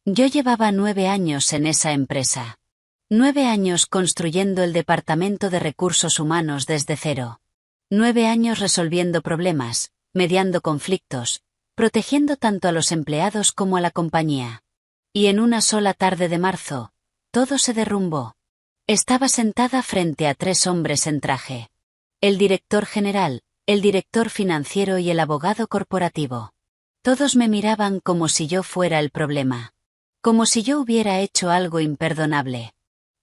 Yo llevaba 9 años en esa empresa. 9 años construyendo el departamento de recursos humanos desde cero. 9 años resolviendo problemas, mediando conflictos, protegiendo tanto a los empleados como a la compañía. Y en una sola tarde de marzo, todo se derrumbó. Estaba sentada frente a 3 hombres en traje. El director general, el director financiero y el abogado corporativo. Todos me miraban como si yo fuera el problema. Como si yo hubiera hecho algo imperdonable.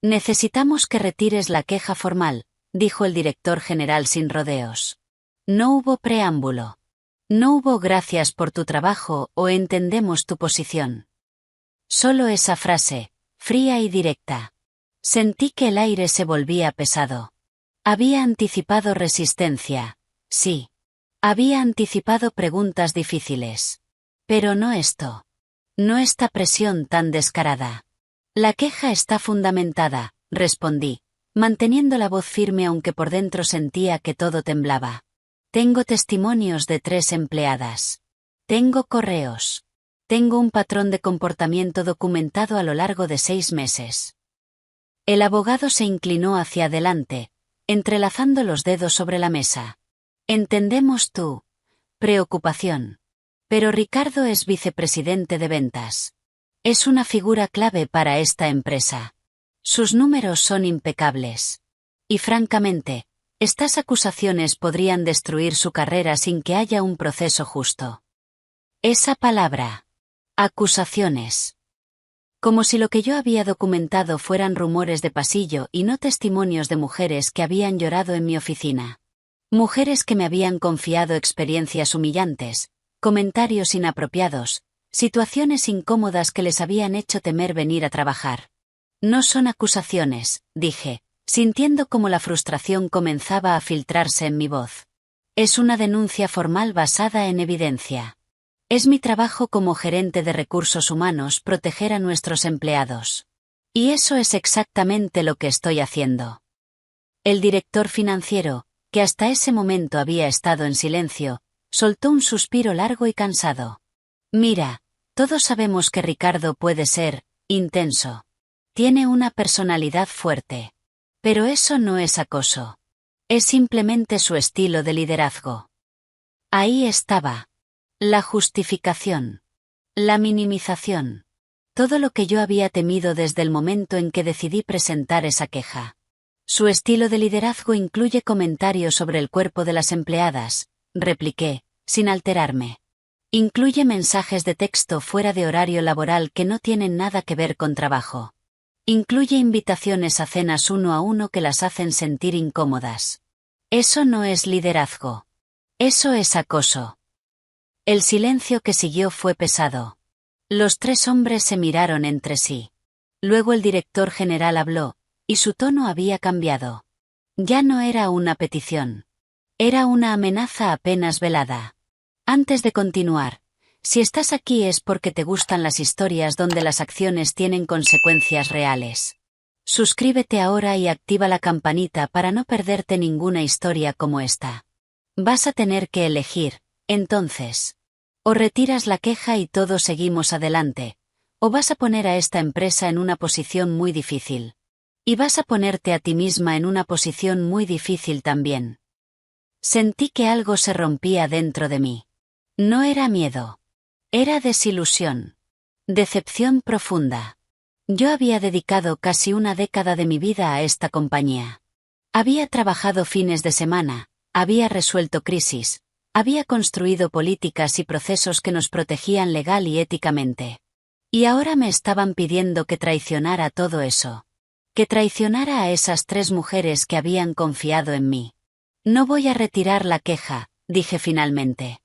Necesitamos que retires la queja formal, dijo el director general sin rodeos. No hubo preámbulo. No hubo gracias por tu trabajo o entendemos tu posición. Solo esa frase, fría y directa. Sentí que el aire se volvía pesado. Había anticipado resistencia, sí. Había anticipado preguntas difíciles. Pero no esto. No esta presión tan descarada. La queja está fundamentada, respondí, manteniendo la voz firme aunque por dentro sentía que todo temblaba. Tengo testimonios de 3 empleadas. Tengo correos. Tengo un patrón de comportamiento documentado a lo largo de 6 meses. El abogado se inclinó hacia adelante, entrelazando los dedos sobre la mesa. Entendemos tu preocupación. Pero Ricardo es vicepresidente de ventas. Es una figura clave para esta empresa. Sus números son impecables. Y francamente, estas acusaciones podrían destruir su carrera sin que haya un proceso justo. Esa palabra. Acusaciones. Como si lo que yo había documentado fueran rumores de pasillo y no testimonios de mujeres que habían llorado en mi oficina. Mujeres que me habían confiado experiencias humillantes, comentarios inapropiados, situaciones incómodas que les habían hecho temer venir a trabajar. No son acusaciones, dije, sintiendo como la frustración comenzaba a filtrarse en mi voz. Es una denuncia formal basada en evidencia. Es mi trabajo como gerente de recursos humanos proteger a nuestros empleados. Y eso es exactamente lo que estoy haciendo. El director financiero, que hasta ese momento había estado en silencio, soltó un suspiro largo y cansado. Mira, todos sabemos que Ricardo puede ser intenso. Tiene una personalidad fuerte. Pero eso no es acoso. Es simplemente su estilo de liderazgo. Ahí estaba. La justificación. La minimización. Todo lo que yo había temido desde el momento en que decidí presentar esa queja. Su estilo de liderazgo incluye comentarios sobre el cuerpo de las empleadas, repliqué, sin alterarme. Incluye mensajes de texto fuera de horario laboral que no tienen nada que ver con trabajo. Incluye invitaciones a cenas 1 a 1 que las hacen sentir incómodas. Eso no es liderazgo. Eso es acoso. El silencio que siguió fue pesado. Los 3 hombres se miraron entre sí. Luego el director general habló, y su tono había cambiado. Ya no era una petición. Era una amenaza apenas velada. Antes de continuar, si estás aquí es porque te gustan las historias donde las acciones tienen consecuencias reales. Suscríbete ahora y activa la campanita para no perderte ninguna historia como esta. Vas a tener que elegir, entonces. O retiras la queja y todos seguimos adelante, o vas a poner a esta empresa en una posición muy difícil. Y vas a ponerte a ti misma en una posición muy difícil también. Sentí que algo se rompía dentro de mí. No era miedo. Era desilusión. Decepción profunda. Yo había dedicado casi una década de mi vida a esta compañía. Había trabajado fines de semana, había resuelto crisis, había construido políticas y procesos que nos protegían legal y éticamente. Y ahora me estaban pidiendo que traicionara todo eso. Que traicionara a esas 3 mujeres que habían confiado en mí. No voy a retirar la queja, dije finalmente.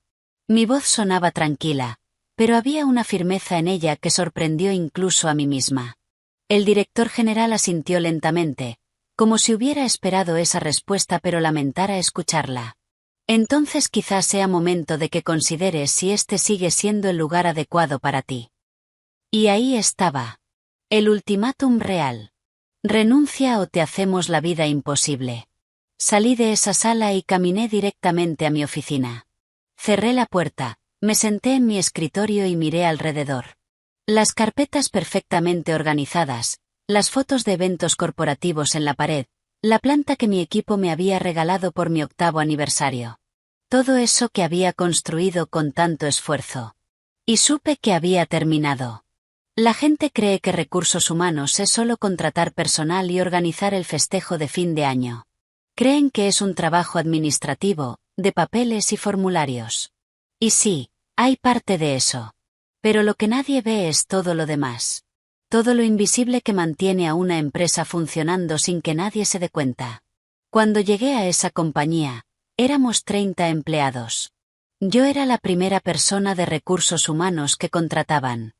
Mi voz sonaba tranquila, pero había una firmeza en ella que sorprendió incluso a mí misma. El director general asintió lentamente, como si hubiera esperado esa respuesta pero lamentara escucharla. Entonces quizás sea momento de que consideres si este sigue siendo el lugar adecuado para ti. Y ahí estaba. El ultimátum real. Renuncia o te hacemos la vida imposible. Salí de esa sala y caminé directamente a mi oficina. Cerré la puerta, me senté en mi escritorio y miré alrededor. Las carpetas perfectamente organizadas, las fotos de eventos corporativos en la pared, la planta que mi equipo me había regalado por mi 8º aniversario. Todo eso que había construido con tanto esfuerzo. Y supe que había terminado. La gente cree que recursos humanos es solo contratar personal y organizar el festejo de fin de año. Creen que es un trabajo administrativo, de papeles y formularios. Y sí, hay parte de eso. Pero lo que nadie ve es todo lo demás. Todo lo invisible que mantiene a una empresa funcionando sin que nadie se dé cuenta. Cuando llegué a esa compañía, éramos 30 empleados. Yo era la primera persona de recursos humanos que contrataban.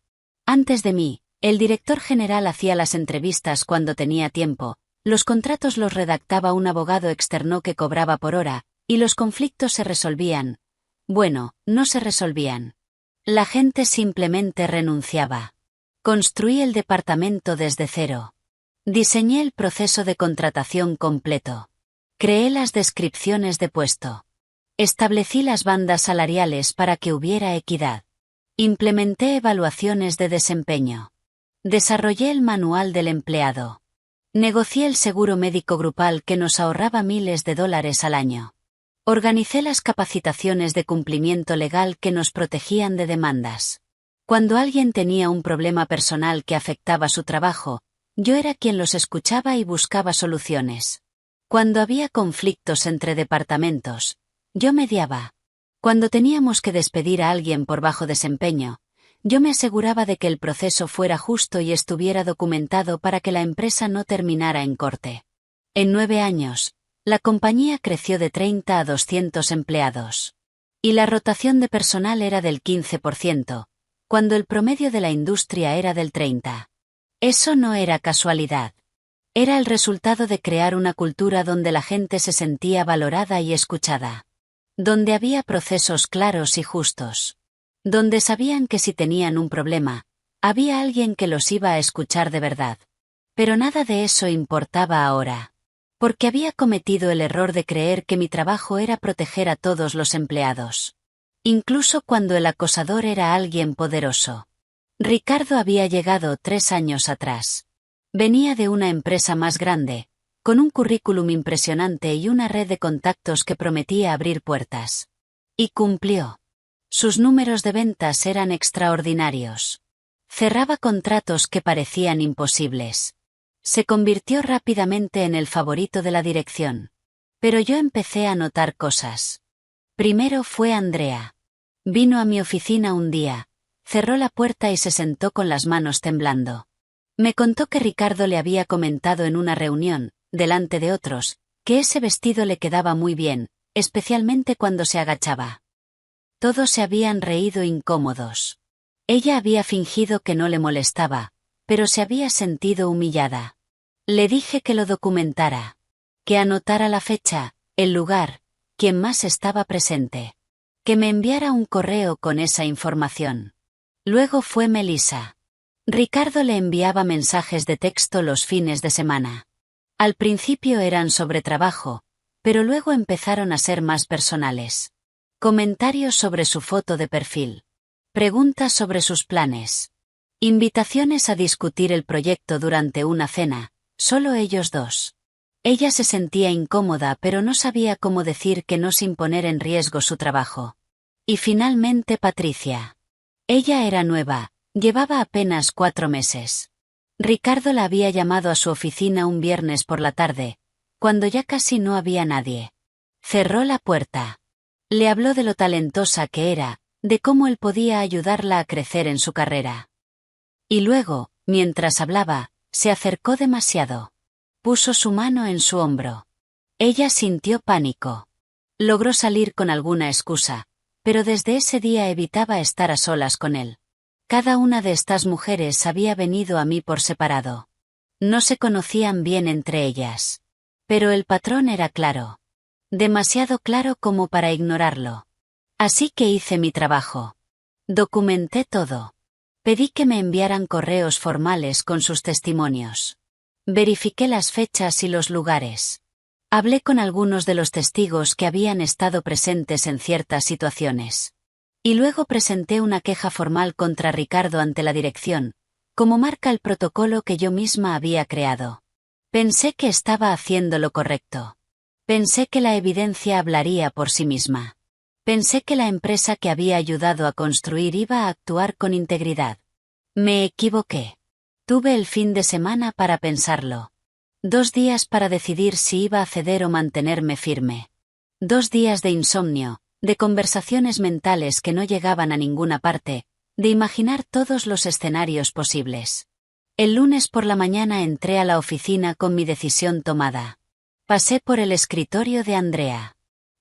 Antes de mí, el director general hacía las entrevistas cuando tenía tiempo, los contratos los redactaba un abogado externo que cobraba por hora, y los conflictos se resolvían. Bueno, no se resolvían. La gente simplemente renunciaba. Construí el departamento desde cero. Diseñé el proceso de contratación completo. Creé las descripciones de puesto. Establecí las bandas salariales para que hubiera equidad. Implementé evaluaciones de desempeño. Desarrollé el manual del empleado. Negocié el seguro médico grupal que nos ahorraba miles de dólares al año. Organicé las capacitaciones de cumplimiento legal que nos protegían de demandas. Cuando alguien tenía un problema personal que afectaba su trabajo, yo era quien los escuchaba y buscaba soluciones. Cuando había conflictos entre departamentos, yo mediaba. Cuando teníamos que despedir a alguien por bajo desempeño, yo me aseguraba de que el proceso fuera justo y estuviera documentado para que la empresa no terminara en corte. En 9 años, la compañía creció de 30 a 200 empleados. Y la rotación de personal era del 15%, cuando el promedio de la industria era del 30%. Eso no era casualidad. Era el resultado de crear una cultura donde la gente se sentía valorada y escuchada. Donde había procesos claros y justos. Donde sabían que si tenían un problema, había alguien que los iba a escuchar de verdad. Pero nada de eso importaba ahora. Porque había cometido el error de creer que mi trabajo era proteger a todos los empleados. Incluso cuando el acosador era alguien poderoso. Ricardo había llegado 3 años atrás. Venía de una empresa más grande, con un currículum impresionante y una red de contactos que prometía abrir puertas. Y cumplió. Sus números de ventas eran extraordinarios. Cerraba contratos que parecían imposibles. Se convirtió rápidamente en el favorito de la dirección. Pero yo empecé a notar cosas. Primero fue Andrea. Vino a mi oficina un día, cerró la puerta y se sentó con las manos temblando. Me contó que Ricardo le había comentado en una reunión, delante de otros, que ese vestido le quedaba muy bien, especialmente cuando se agachaba. Todos se habían reído incómodos. Ella había fingido que no le molestaba, pero se había sentido humillada. Le dije que lo documentara. Que anotara la fecha, el lugar, quién más estaba presente. Que me enviara un correo con esa información. Luego fue Melissa. Ricardo le enviaba mensajes de texto los fines de semana. Al principio eran sobre trabajo, pero luego empezaron a ser más personales. Comentarios sobre su foto de perfil. Preguntas sobre sus planes. Invitaciones a discutir el proyecto durante una cena, solo ellos dos. Ella se sentía incómoda pero no sabía cómo decir que no sin poner en riesgo su trabajo. Y finalmente Patricia. Ella era nueva, llevaba apenas 4 meses. Ricardo la había llamado a su oficina un viernes por la tarde, cuando ya casi no había nadie. Cerró la puerta. Le habló de lo talentosa que era, de cómo él podía ayudarla a crecer en su carrera. Y luego, mientras hablaba, se acercó demasiado. Puso su mano en su hombro. Ella sintió pánico. Logró salir con alguna excusa, pero desde ese día evitaba estar a solas con él. Cada una de estas mujeres había venido a mí por separado. No se conocían bien entre ellas. Pero el patrón era claro. Demasiado claro como para ignorarlo. Así que hice mi trabajo. Documenté todo. Pedí que me enviaran correos formales con sus testimonios. Verifiqué las fechas y los lugares. Hablé con algunos de los testigos que habían estado presentes en ciertas situaciones. Y luego presenté una queja formal contra Ricardo ante la dirección, como marca el protocolo que yo misma había creado. Pensé que estaba haciendo lo correcto. Pensé que la evidencia hablaría por sí misma. Pensé que la empresa que había ayudado a construir iba a actuar con integridad. Me equivoqué. Tuve el fin de semana para pensarlo. 2 días para decidir si iba a ceder o mantenerme firme. 2 días de insomnio, de conversaciones mentales que no llegaban a ninguna parte, de imaginar todos los escenarios posibles. El lunes por la mañana entré a la oficina con mi decisión tomada. Pasé por el escritorio de Andrea.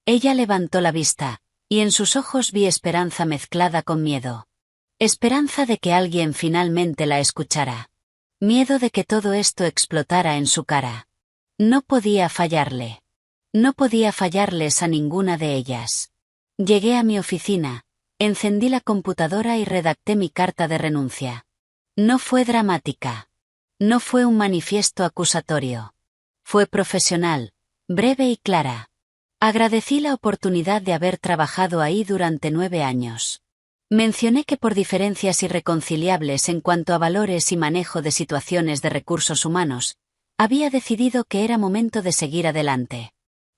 Ella levantó la vista, y en sus ojos vi esperanza mezclada con miedo. Esperanza de que alguien finalmente la escuchara. Miedo de que todo esto explotara en su cara. No podía fallarle. No podía fallarles a ninguna de ellas. Llegué a mi oficina, encendí la computadora y redacté mi carta de renuncia. No fue dramática. No fue un manifiesto acusatorio. Fue profesional, breve y clara. Agradecí la oportunidad de haber trabajado ahí durante 9 años. Mencioné que por diferencias irreconciliables en cuanto a valores y manejo de situaciones de recursos humanos, había decidido que era momento de seguir adelante.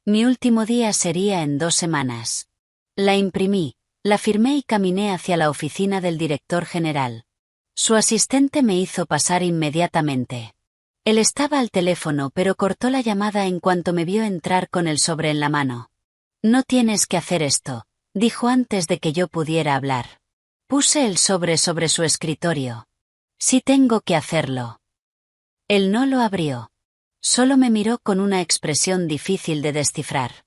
Mi último día sería en 2 semanas. La imprimí, la firmé y caminé hacia la oficina del director general. Su asistente me hizo pasar inmediatamente. Él estaba al teléfono pero cortó la llamada en cuanto me vio entrar con el sobre en la mano. No tienes que hacer esto, dijo antes de que yo pudiera hablar. Puse el sobre su escritorio. Sí tengo que hacerlo. Él no lo abrió. Solo me miró con una expresión difícil de descifrar.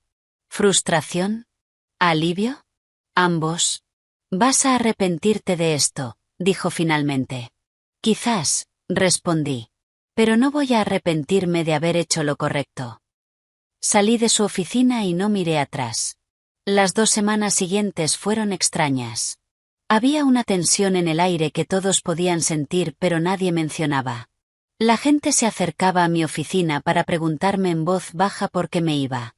¿Frustración? ¿Alivio? Ambos. Vas a arrepentirte de esto, dijo finalmente. Quizás, respondí. Pero no voy a arrepentirme de haber hecho lo correcto. Salí de su oficina y no miré atrás. Las 2 semanas siguientes fueron extrañas. Había una tensión en el aire que todos podían sentir pero nadie mencionaba. La gente se acercaba a mi oficina para preguntarme en voz baja por qué me iba.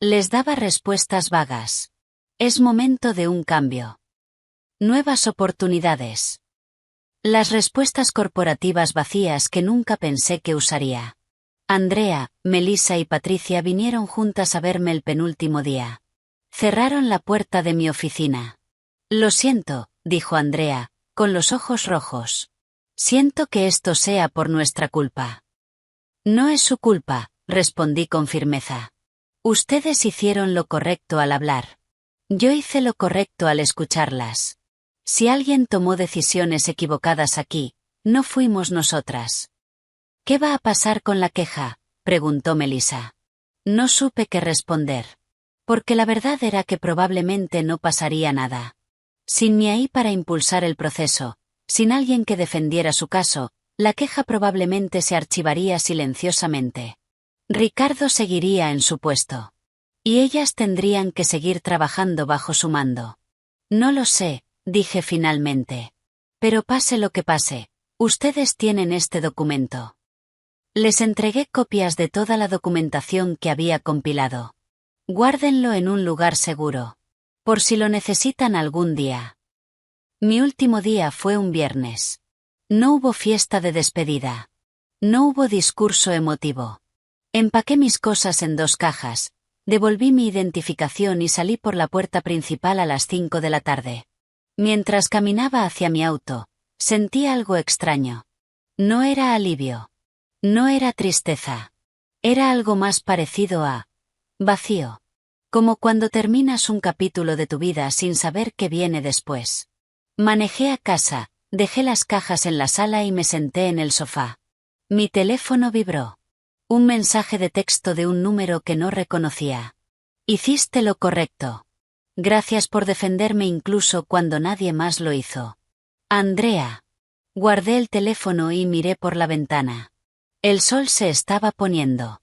Les daba respuestas vagas. Es momento de un cambio. Nuevas oportunidades. Las respuestas corporativas vacías que nunca pensé que usaría. Andrea, Melissa y Patricia vinieron juntas a verme el penúltimo día. Cerraron la puerta de mi oficina. Lo siento, dijo Andrea, con los ojos rojos. Siento que esto sea por nuestra culpa. No es su culpa, respondí con firmeza. Ustedes hicieron lo correcto al hablar. Yo hice lo correcto al escucharlas. Si alguien tomó decisiones equivocadas aquí, no fuimos nosotras. ¿Qué va a pasar con la queja?, preguntó Melissa. No supe qué responder. Porque la verdad era que probablemente no pasaría nada. Sin mí ahí para impulsar el proceso, sin alguien que defendiera su caso, la queja probablemente se archivaría silenciosamente. Ricardo seguiría en su puesto. Y ellas tendrían que seguir trabajando bajo su mando. No lo sé, dije finalmente. Pero pase lo que pase, ustedes tienen este documento. Les entregué copias de toda la documentación que había compilado. Guárdenlo en un lugar seguro. Por si lo necesitan algún día. Mi último día fue un viernes. No hubo fiesta de despedida. No hubo discurso emotivo. Empaqué mis cosas en 2 cajas, devolví mi identificación y salí por la puerta principal a las 5 de la tarde. Mientras caminaba hacia mi auto, sentí algo extraño. No era alivio. No era tristeza. Era algo más parecido a vacío. Como cuando terminas un capítulo de tu vida sin saber qué viene después. Manejé a casa, dejé las cajas en la sala y me senté en el sofá. Mi teléfono vibró. Un mensaje de texto de un número que no reconocía. Hiciste lo correcto. Gracias por defenderme incluso cuando nadie más lo hizo. Andrea. Guardé el teléfono y miré por la ventana. El sol se estaba poniendo.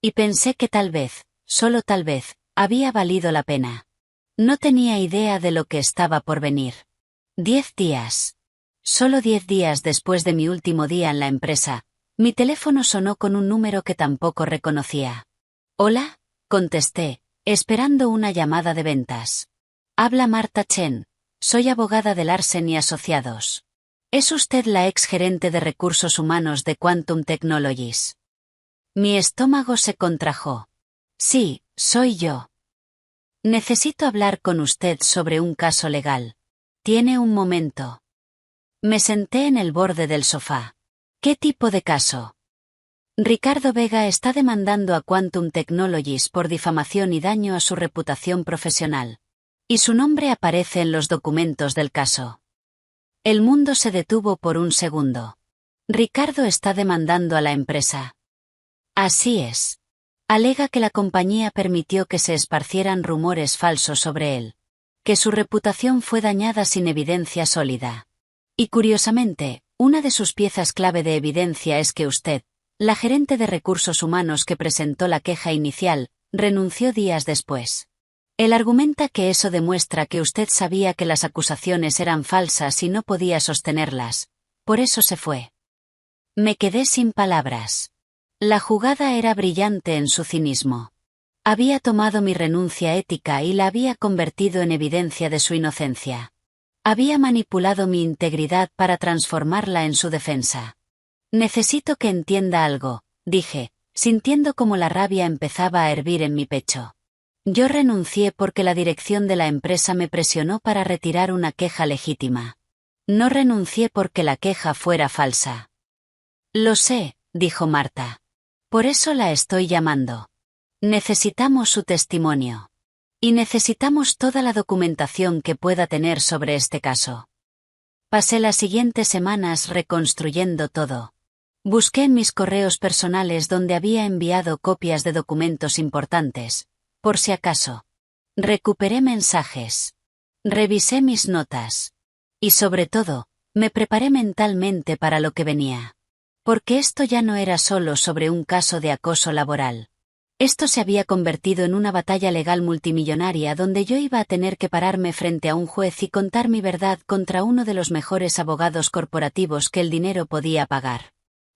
Y pensé que tal vez, solo tal vez, había valido la pena. No tenía idea de lo que estaba por venir. 10 días. Solo 10 días después de mi último día en la empresa, mi teléfono sonó con un número que tampoco reconocía. «Hola», contesté, esperando una llamada de ventas. «Habla Marta Chen», Soy abogada de Larsen y Asociados. ¿Es usted la ex gerente de recursos humanos de Quantum Technologies? Mi estómago se contrajo. Sí, soy yo. Necesito hablar con usted sobre un caso legal. ¿Tiene un momento? Me senté en el borde del sofá. ¿Qué tipo de caso? Ricardo Vega está demandando a Quantum Technologies por difamación y daño a su reputación profesional. Y su nombre aparece en los documentos del caso. El mundo se detuvo por un segundo. Ricardo está demandando a la empresa. Así es. Alega que la compañía permitió que se esparcieran rumores falsos sobre él. Que su reputación fue dañada sin evidencia sólida. Y curiosamente, una de sus piezas clave de evidencia es que usted, la gerente de recursos humanos que presentó la queja inicial, renunció días después. Él argumenta que eso demuestra que usted sabía que las acusaciones eran falsas y no podía sostenerlas. Por eso se fue. Me quedé sin palabras. La jugada era brillante en su cinismo. Había tomado mi renuncia ética y la había convertido en evidencia de su inocencia. Había manipulado mi integridad para transformarla en su defensa. Necesito que entienda algo, dije, sintiendo como la rabia empezaba a hervir en mi pecho. Yo renuncié porque la dirección de la empresa me presionó para retirar una queja legítima. No renuncié porque la queja fuera falsa. Lo sé, dijo Marta. Por eso la estoy llamando. Necesitamos su testimonio. Y necesitamos toda la documentación que pueda tener sobre este caso. Pasé las siguientes semanas reconstruyendo todo. Busqué en mis correos personales donde había enviado copias de documentos importantes, por si acaso. Recuperé mensajes. Revisé mis notas. Y sobre todo, me preparé mentalmente para lo que venía. Porque esto ya no era solo sobre un caso de acoso laboral. Esto se había convertido en una batalla legal multimillonaria donde yo iba a tener que pararme frente a un juez y contar mi verdad contra uno de los mejores abogados corporativos que el dinero podía pagar.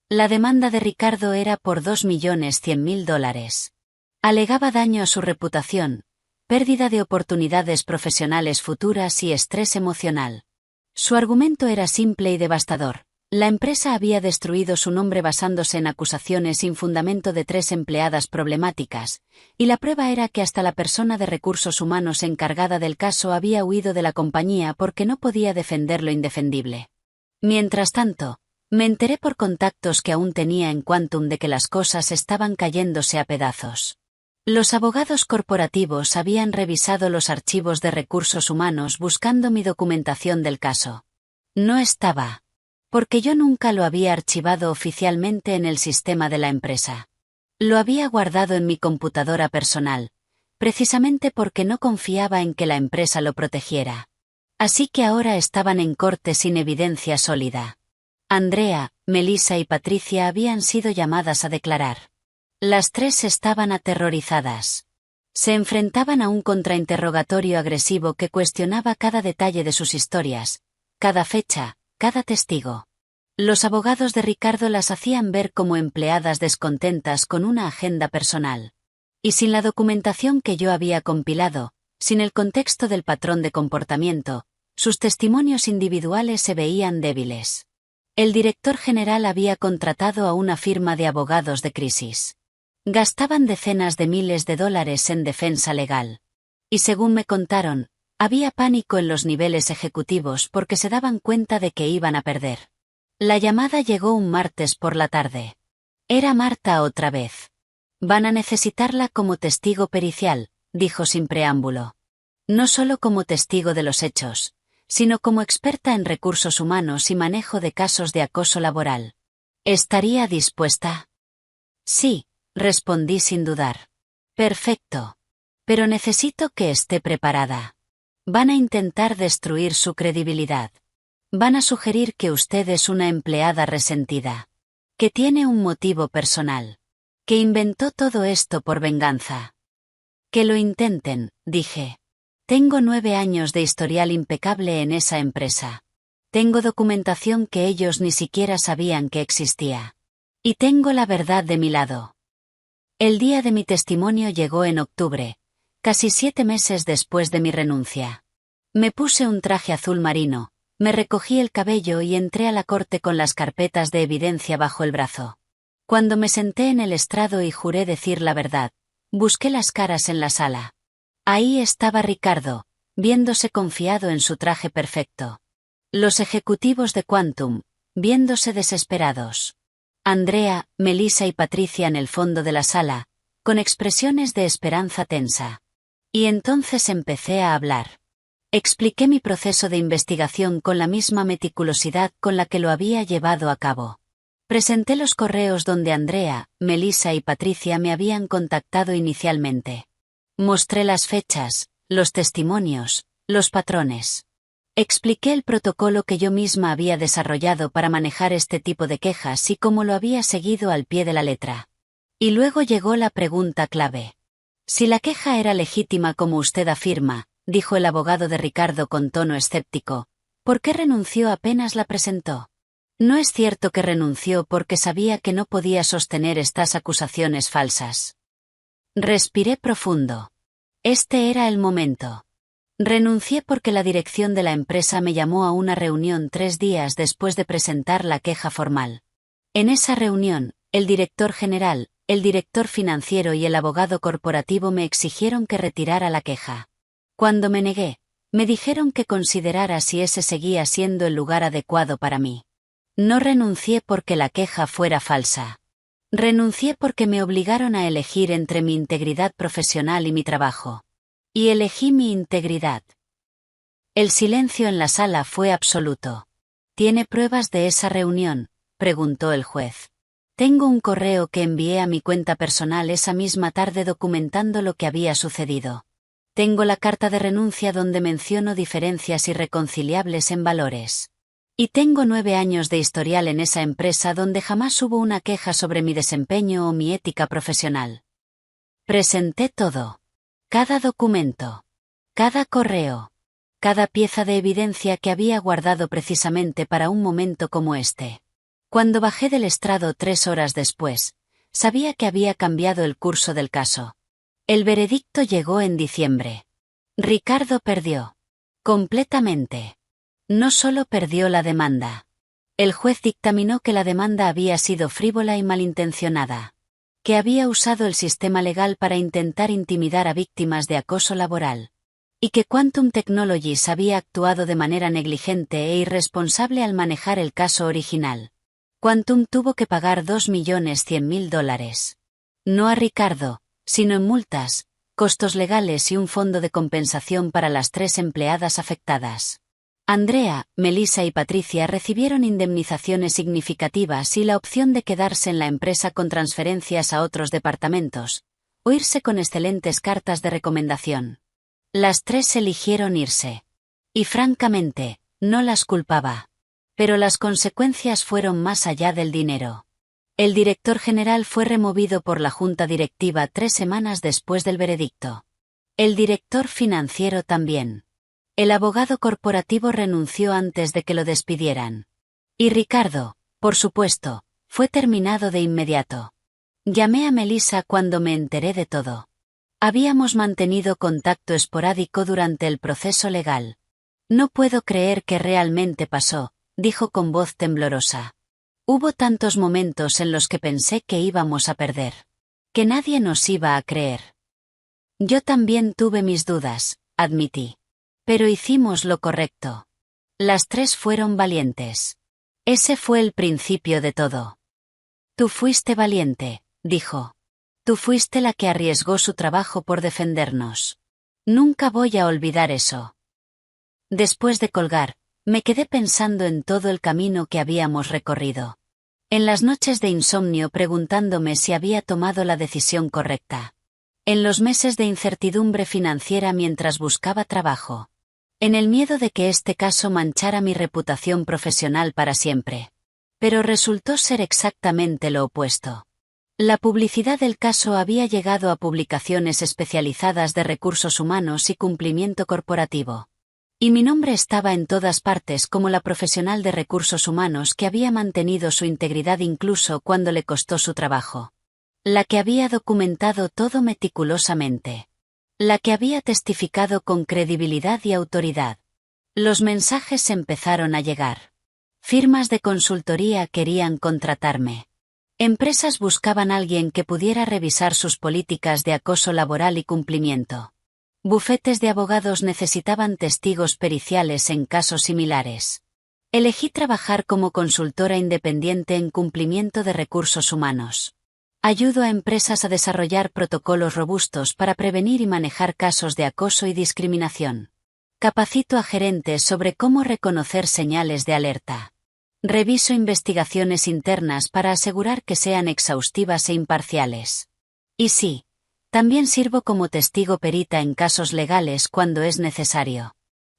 La demanda de Ricardo era por $2.100.000. Alegaba daño a su reputación, pérdida de oportunidades profesionales futuras y estrés emocional. Su argumento era simple y devastador. La empresa había destruido su nombre basándose en acusaciones sin fundamento de 3 empleadas problemáticas, y la prueba era que hasta la persona de recursos humanos encargada del caso había huido de la compañía porque no podía defender lo indefendible. Mientras tanto, me enteré por contactos que aún tenía en Quantum de que las cosas estaban cayéndose a pedazos. Los abogados corporativos habían revisado los archivos de recursos humanos buscando mi documentación del caso. No estaba. Porque yo nunca lo había archivado oficialmente en el sistema de la empresa. Lo había guardado en mi computadora personal, precisamente porque no confiaba en que la empresa lo protegiera. Así que ahora estaban en corte sin evidencia sólida. Andrea, Melissa y Patricia habían sido llamadas a declarar. Las 3 estaban aterrorizadas. Se enfrentaban a un contrainterrogatorio agresivo que cuestionaba cada detalle de sus historias, cada fecha, cada testigo. Los abogados de Ricardo las hacían ver como empleadas descontentas con una agenda personal. Y sin la documentación que yo había compilado, sin el contexto del patrón de comportamiento, sus testimonios individuales se veían débiles. El director general había contratado a una firma de abogados de crisis. Gastaban decenas de miles de dólares en defensa legal. Y según me contaron, había pánico en los niveles ejecutivos porque se daban cuenta de que iban a perder. La llamada llegó un martes por la tarde. Era Marta otra vez. Van a necesitarla como testigo pericial, dijo sin preámbulo. No solo como testigo de los hechos, sino como experta en recursos humanos y manejo de casos de acoso laboral. ¿Estaría dispuesta? Sí, respondí sin dudar. Perfecto. Pero necesito que esté preparada. Van a intentar destruir su credibilidad. Van a sugerir que usted es una empleada resentida. Que tiene un motivo personal. Que inventó todo esto por venganza. Que lo intenten, dije. Tengo 9 años de historial impecable en esa empresa. Tengo documentación que ellos ni siquiera sabían que existía. Y tengo la verdad de mi lado. El día de mi testimonio llegó en octubre, casi 7 meses después de mi renuncia. Me puse un traje azul marino, me recogí el cabello y entré a la corte con las carpetas de evidencia bajo el brazo. Cuando me senté en el estrado y juré decir la verdad, busqué las caras en la sala. Ahí estaba Ricardo, viéndose confiado en su traje perfecto. Los ejecutivos de Quantum, viéndose desesperados. Andrea, Melissa y Patricia en el fondo de la sala, con expresiones de esperanza tensa. Y entonces empecé a hablar. Expliqué mi proceso de investigación con la misma meticulosidad con la que lo había llevado a cabo. Presenté los correos donde Andrea, Melissa y Patricia me habían contactado inicialmente. Mostré las fechas, los testimonios, los patrones. Expliqué el protocolo que yo misma había desarrollado para manejar este tipo de quejas y cómo lo había seguido al pie de la letra. Y luego llegó la pregunta clave. Si la queja era legítima como usted afirma, dijo el abogado de Ricardo con tono escéptico, ¿por qué renunció apenas la presentó? No es cierto que renunció porque sabía que no podía sostener estas acusaciones falsas. Respiré profundo. Este era el momento. Renuncié porque la dirección de la empresa me llamó a una reunión 3 días después de presentar la queja formal. En esa reunión, el director general, el director financiero y el abogado corporativo me exigieron que retirara la queja. Cuando me negué, me dijeron que considerara si ese seguía siendo el lugar adecuado para mí. No renuncié porque la queja fuera falsa. Renuncié porque me obligaron a elegir entre mi integridad profesional y mi trabajo. Y elegí mi integridad. El silencio en la sala fue absoluto. ¿Tiene pruebas de esa reunión?, preguntó el juez. Tengo un correo que envié a mi cuenta personal esa misma tarde documentando lo que había sucedido. Tengo la carta de renuncia donde menciono diferencias irreconciliables en valores. Y tengo 9 años de historial en esa empresa donde jamás hubo una queja sobre mi desempeño o mi ética profesional. Presenté todo. Cada documento. Cada correo. Cada pieza de evidencia que había guardado precisamente para un momento como este. Cuando bajé del estrado 3 horas después, sabía que había cambiado el curso del caso. El veredicto llegó en diciembre. Ricardo perdió. Completamente. No solo perdió la demanda. El juez dictaminó que la demanda había sido frívola y malintencionada. Que había usado el sistema legal para intentar intimidar a víctimas de acoso laboral. Y que Quantum Technologies había actuado de manera negligente e irresponsable al manejar el caso original. Quantum tuvo que pagar $2.100.000. No a Ricardo, sino en multas, costos legales y un fondo de compensación para las 3 empleadas afectadas. Andrea, Melissa y Patricia recibieron indemnizaciones significativas y la opción de quedarse en la empresa con transferencias a otros departamentos, o irse con excelentes cartas de recomendación. Las 3 eligieron irse. Y francamente, no las culpaba. Pero las consecuencias fueron más allá del dinero. El director general fue removido por la junta directiva 3 semanas después del veredicto. El director financiero también. El abogado corporativo renunció antes de que lo despidieran. Y Ricardo, por supuesto, fue terminado de inmediato. Llamé a Melissa cuando me enteré de todo. Habíamos mantenido contacto esporádico durante el proceso legal. No puedo creer que realmente pasó, dijo con voz temblorosa. Hubo tantos momentos en los que pensé que íbamos a perder. Que nadie nos iba a creer. Yo también tuve mis dudas, admití. Pero hicimos lo correcto. Las 3 fueron valientes. Ese fue el principio de todo. Tú fuiste valiente, dijo. Tú fuiste la que arriesgó su trabajo por defendernos. Nunca voy a olvidar eso. Después de colgar, me quedé pensando en todo el camino que habíamos recorrido. En las noches de insomnio preguntándome si había tomado la decisión correcta. En los meses de incertidumbre financiera mientras buscaba trabajo. En el miedo de que este caso manchara mi reputación profesional para siempre. Pero resultó ser exactamente lo opuesto. La publicidad del caso había llegado a publicaciones especializadas de recursos humanos y cumplimiento corporativo. Y mi nombre estaba en todas partes como la profesional de recursos humanos que había mantenido su integridad incluso cuando le costó su trabajo. La que había documentado todo meticulosamente. La que había testificado con credibilidad y autoridad. Los mensajes empezaron a llegar. Firmas de consultoría querían contratarme. Empresas buscaban a alguien que pudiera revisar sus políticas de acoso laboral y cumplimiento. Bufetes de abogados necesitaban testigos periciales en casos similares. Elegí trabajar como consultora independiente en cumplimiento de recursos humanos. Ayudo a empresas a desarrollar protocolos robustos para prevenir y manejar casos de acoso y discriminación. Capacito a gerentes sobre cómo reconocer señales de alerta. Reviso investigaciones internas para asegurar que sean exhaustivas e imparciales. Y sí, también sirvo como testigo perita en casos legales cuando es necesario.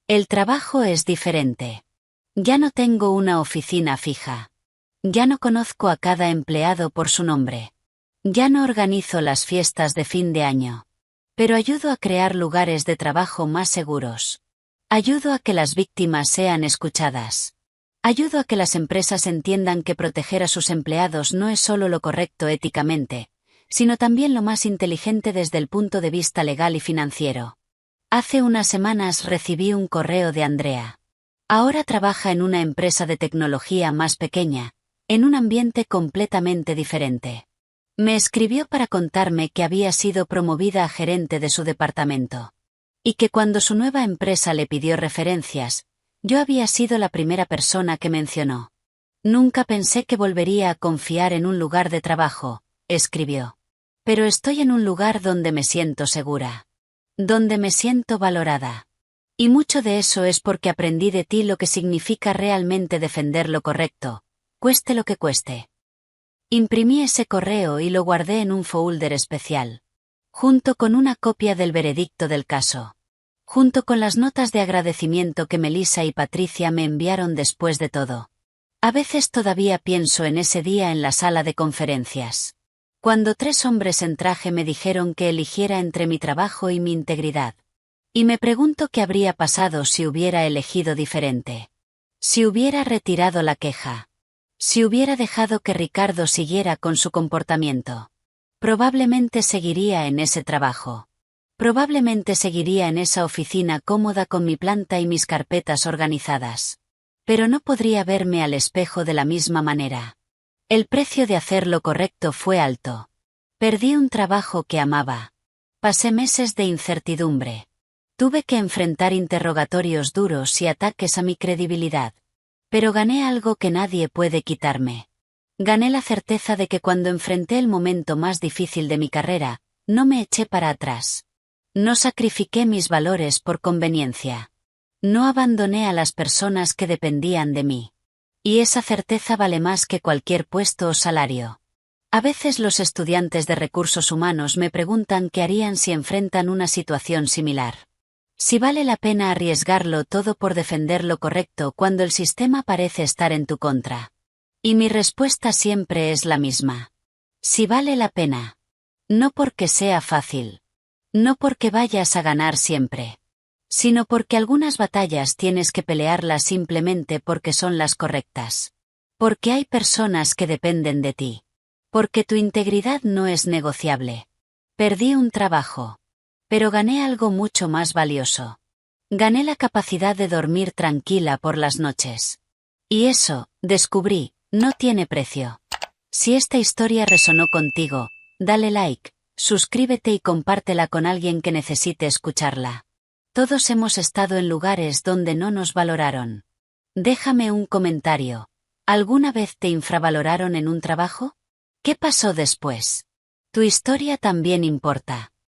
El trabajo es diferente. Ya no tengo una oficina fija. Ya no conozco a cada empleado por su nombre. Ya no organizo las fiestas de fin de año. Pero ayudo a crear lugares de trabajo más seguros. Ayudo a que las víctimas sean escuchadas. Ayudo a que las empresas entiendan que proteger a sus empleados no es solo lo correcto éticamente, sino también lo más inteligente desde el punto de vista legal y financiero. Hace unas semanas recibí un correo de Andrea. Ahora trabaja en una empresa de tecnología más pequeña, en un ambiente completamente diferente. Me escribió para contarme que había sido promovida a gerente de su departamento. Y que cuando su nueva empresa le pidió referencias, yo había sido la primera persona que mencionó. Nunca pensé que volvería a confiar en un lugar de trabajo, escribió. Pero estoy en un lugar donde me siento segura. Donde me siento valorada. Y mucho de eso es porque aprendí de ti lo que significa realmente defender lo correcto, cueste lo que cueste. Imprimí ese correo y lo guardé en un folder especial. Junto con una copia del veredicto del caso. Junto con las notas de agradecimiento que Melissa y Patricia me enviaron después de todo. A veces todavía pienso en ese día en la sala de conferencias. Cuando 3 hombres en traje me dijeron que eligiera entre mi trabajo y mi integridad. Y me pregunto qué habría pasado si hubiera elegido diferente. Si hubiera retirado la queja. Si hubiera dejado que Ricardo siguiera con su comportamiento. Probablemente seguiría en ese trabajo. Probablemente seguiría en esa oficina cómoda con mi planta y mis carpetas organizadas. Pero no podría verme al espejo de la misma manera. El precio de hacer lo correcto fue alto. Perdí un trabajo que amaba. Pasé meses de incertidumbre. Tuve que enfrentar interrogatorios duros y ataques a mi credibilidad. Pero gané algo que nadie puede quitarme. Gané la certeza de que cuando enfrenté el momento más difícil de mi carrera, no me eché para atrás. No sacrifiqué mis valores por conveniencia. No abandoné a las personas que dependían de mí. Y esa certeza vale más que cualquier puesto o salario. A veces los estudiantes de recursos humanos me preguntan qué harían si enfrentan una situación similar. Si vale la pena arriesgarlo todo por defender lo correcto cuando el sistema parece estar en tu contra. Y mi respuesta siempre es la misma. Si vale la pena. No porque sea fácil. No porque vayas a ganar siempre. Sino porque algunas batallas tienes que pelearlas simplemente porque son las correctas. Porque hay personas que dependen de ti. Porque tu integridad no es negociable. Perdí un trabajo. Pero gané algo mucho más valioso. Gané la capacidad de dormir tranquila por las noches. Y eso, descubrí, no tiene precio. Si esta historia resonó contigo, dale like, suscríbete y compártela con alguien que necesite escucharla. Todos hemos estado en lugares donde no nos valoraron. Déjame un comentario. ¿Alguna vez te infravaloraron en un trabajo? ¿Qué pasó después? Tu historia también importa.